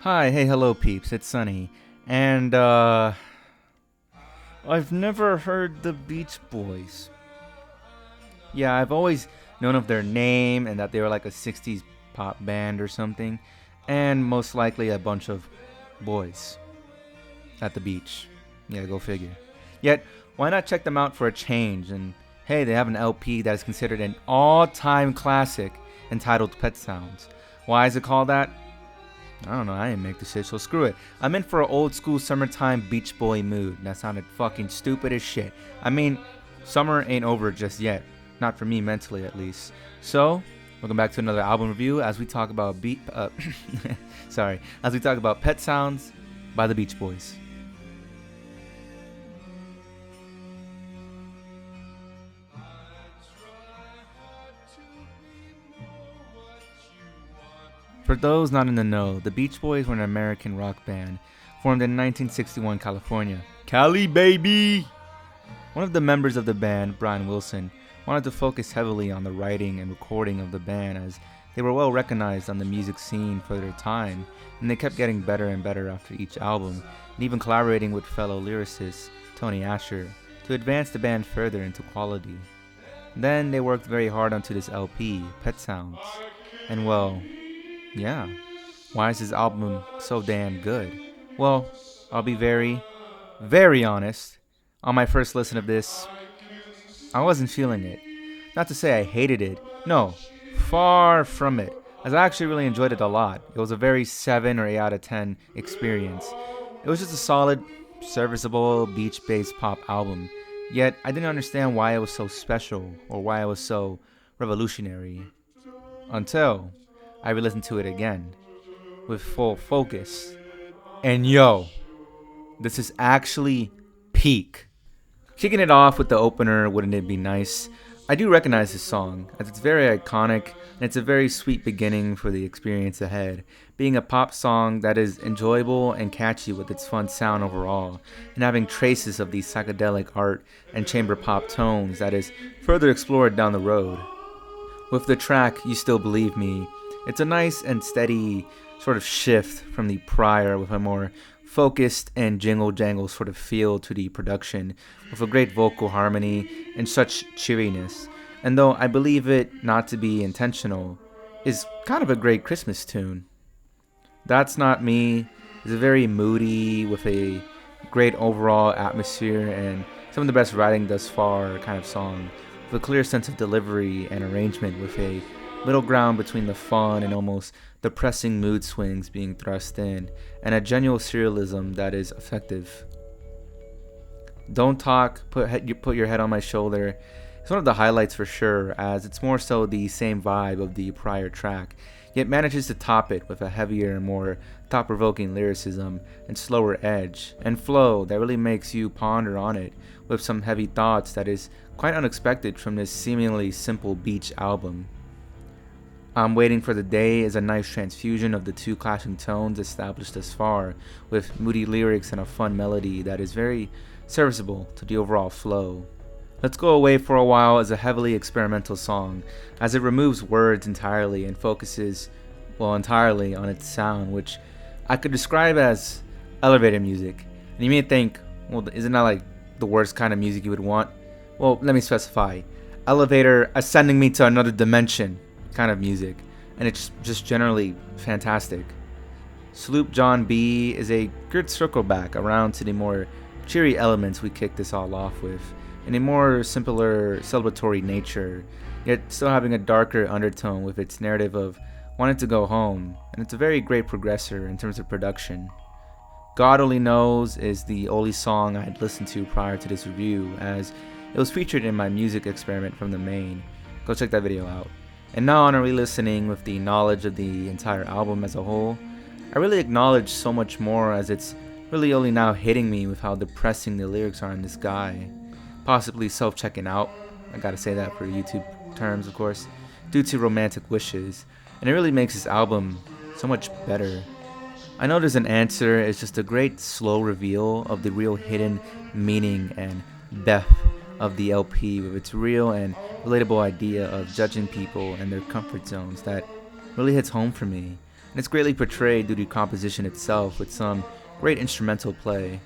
Hi, hey, hello, peeps. It's Sunny, and I've never heard the Beach Boys. Yeah, I've always known of their name and that they were like a '60s pop band or something, and most likely a bunch of boys at the beach. Yeah, go figure. Yet, why not check them out for a change? And hey, they have an LP that is considered an all-time classic entitled Pet Sounds. Why is it called that? I don't know. I didn't make the shit, so screw it. I'm in for an old school summertime Beach Boy mood. That sounded fucking stupid as shit. I mean, summer ain't over just yet. Not for me mentally, at least. So, welcome back to another album review as we talk about as we talk about Pet Sounds by the Beach Boys. For those not in the know, the Beach Boys were an American rock band formed in 1961 California. Cali, baby! One of the members of the band, Brian Wilson, wanted to focus heavily on the writing and recording of the band as they were well recognized on the music scene for their time, and they kept getting better and better after each album, and even collaborating with fellow lyricist Tony Asher to advance the band further into quality. Then they worked very hard onto this LP, Pet Sounds, and well, yeah. Why is this album so damn good? Well, I'll be very, very honest. On my first listen of this, I wasn't feeling it. Not to say I hated it. No, far from it. As I actually really enjoyed it a lot. It was a very 7 or 8 out of 10 experience. It was just a solid, serviceable, beach based pop album. Yet, I didn't understand why it was so special or why it was so revolutionary. Until I re listened to it again with full focus. And yo, this is actually peak. Kicking it off with the opener, Wouldn't It Be Nice? I do recognize this song, as it's very iconic and it's a very sweet beginning for the experience ahead, being a pop song that is enjoyable and catchy with its fun sound overall, and having traces of these psychedelic art and chamber pop tones that is further explored down the road. With the track You Still Believe Me, it's a nice and steady sort of shift from the prior with a more focused and jingle jangle sort of feel to the production, with a great vocal harmony and such cheeriness. And though I believe it not to be intentional, is kind of a great Christmas tune. That's Not Me is a very moody with a great overall atmosphere and some of the best writing thus far kind of song, with a clear sense of delivery and arrangement with a middle ground between the fun and almost depressing mood swings being thrust in, and a genuine surrealism that is effective. Don't Talk, put your head on my shoulder. It's one of the highlights for sure, as it's more so the same vibe of the prior track, yet manages to top it with a heavier, more thought-provoking lyricism and slower edge and flow that really makes you ponder on it with some heavy thoughts that is quite unexpected from this seemingly simple beach album. I'm Waiting for the Day is a nice transfusion of the two clashing tones established thus far, with moody lyrics and a fun melody that is very serviceable to the overall flow. Let's Go Away for a While is a heavily experimental song, as it removes words entirely and focuses, well, entirely on its sound, which I could describe as elevator music. And you may think, well, isn't that like the worst kind of music you would want? Well, let me specify. Elevator ascending me to another dimension kind of music, and it's just generally fantastic. Sloop John B is a good circle back around to the more cheery elements we kicked this all off with, in a more simpler celebratory nature, yet still having a darker undertone with its narrative of wanting to go home, and it's a very great progressor in terms of production. God Only Knows is the only song I had listened to prior to this review, as it was featured in my music experiment from the main. Go check that video out. And now on a re-listening with the knowledge of the entire album as a whole, I really acknowledge so much more, as it's really only now hitting me with how depressing the lyrics are in this guy. Possibly self-checking out, I gotta say that for YouTube terms of course, due to romantic wishes, and it really makes this album so much better. I know There's an Answer is just a great slow reveal of the real hidden meaning and depth of the LP, with its real and relatable idea of judging people and their comfort zones that really hits home for me, and it's greatly portrayed due to composition itself with some great instrumental play.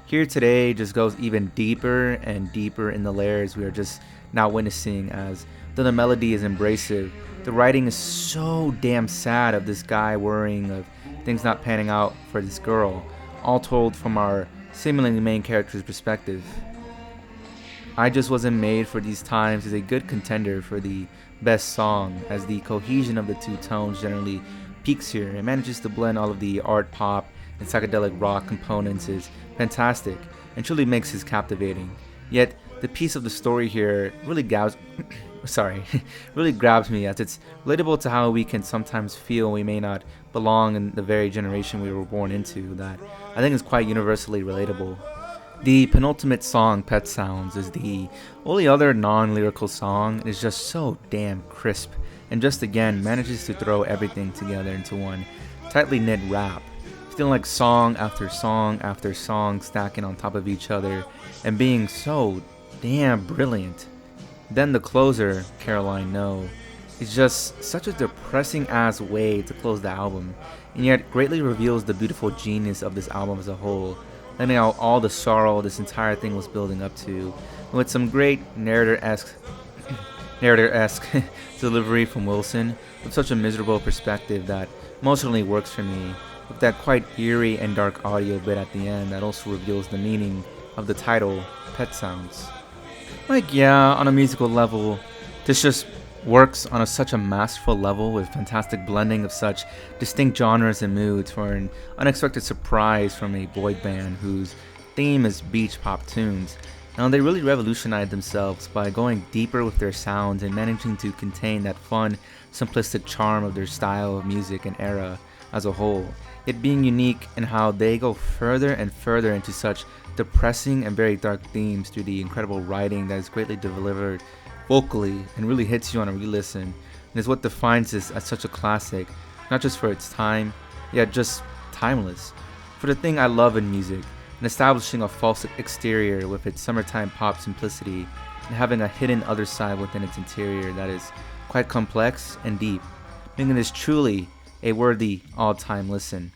Here Today just goes even deeper and deeper in the layers we are just now witnessing, as though the melody is embracive, the writing is so damn sad of this guy worrying of things not panning out for this girl, all told from our seemingly main character's perspective. I Just Wasn't Made for These Times is a good contender for the best song, as the cohesion of the two tones generally peaks here. It manages to blend all of the art pop and psychedelic rock components is fantastic and truly makes it captivating. Yet the piece of the story here really really grabs me, as it's relatable to how we can sometimes feel we may not belong in the very generation we were born into. That I think is quite universally relatable. The penultimate song, Pet Sounds, is the only other non-lyrical song. It is just so damn crisp, and just again manages to throw everything together into one tightly knit rap, feeling like song after song after song stacking on top of each other and being so damn brilliant. Then the closer, Caroline No, is just such a depressing ass way to close the album, and yet greatly reveals the beautiful genius of this album as a whole, letting out all the sorrow this entire thing was building up to, with some great narrator-esque delivery from Wilson, with such a miserable perspective that emotionally works for me, with that quite eerie and dark audio bit at the end that also reveals the meaning of the title, Pet Sounds. Like, yeah, on a musical level, this just works on such a masterful level with fantastic blending of such distinct genres and moods for an unexpected surprise from a boy band whose theme is beach pop tunes. Now they really revolutionized themselves by going deeper with their sounds and managing to contain that fun, simplistic charm of their style of music and era as a whole, it being unique in how they go further and further into such depressing and very dark themes through the incredible writing that is greatly delivered vocally and really hits you on a re-listen, and is what defines this as such a classic, not just for its time, yet just timeless. For the thing I love in music, and establishing a false exterior with its summertime pop simplicity, and having a hidden other side within its interior that is quite complex and deep, making this truly a worthy all-time listen.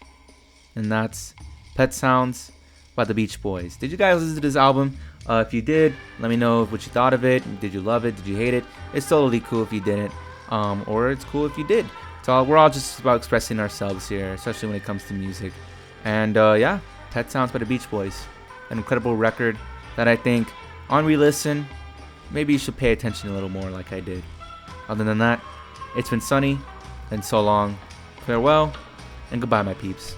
And that's Pet Sounds by the Beach Boys. Did you guys listen to this album? If you did, let me know what you thought of it. Did you love it? Did you hate it? It's totally cool if you didn't, or it's cool if you did. So we're all just about expressing ourselves here, especially when it comes to music. And yeah, Pet Sounds by the Beach Boys, an incredible record that I think on re-listen, maybe you should pay attention a little more like I did. Other than that, it's been sunny, and so long. Farewell, and goodbye, my peeps.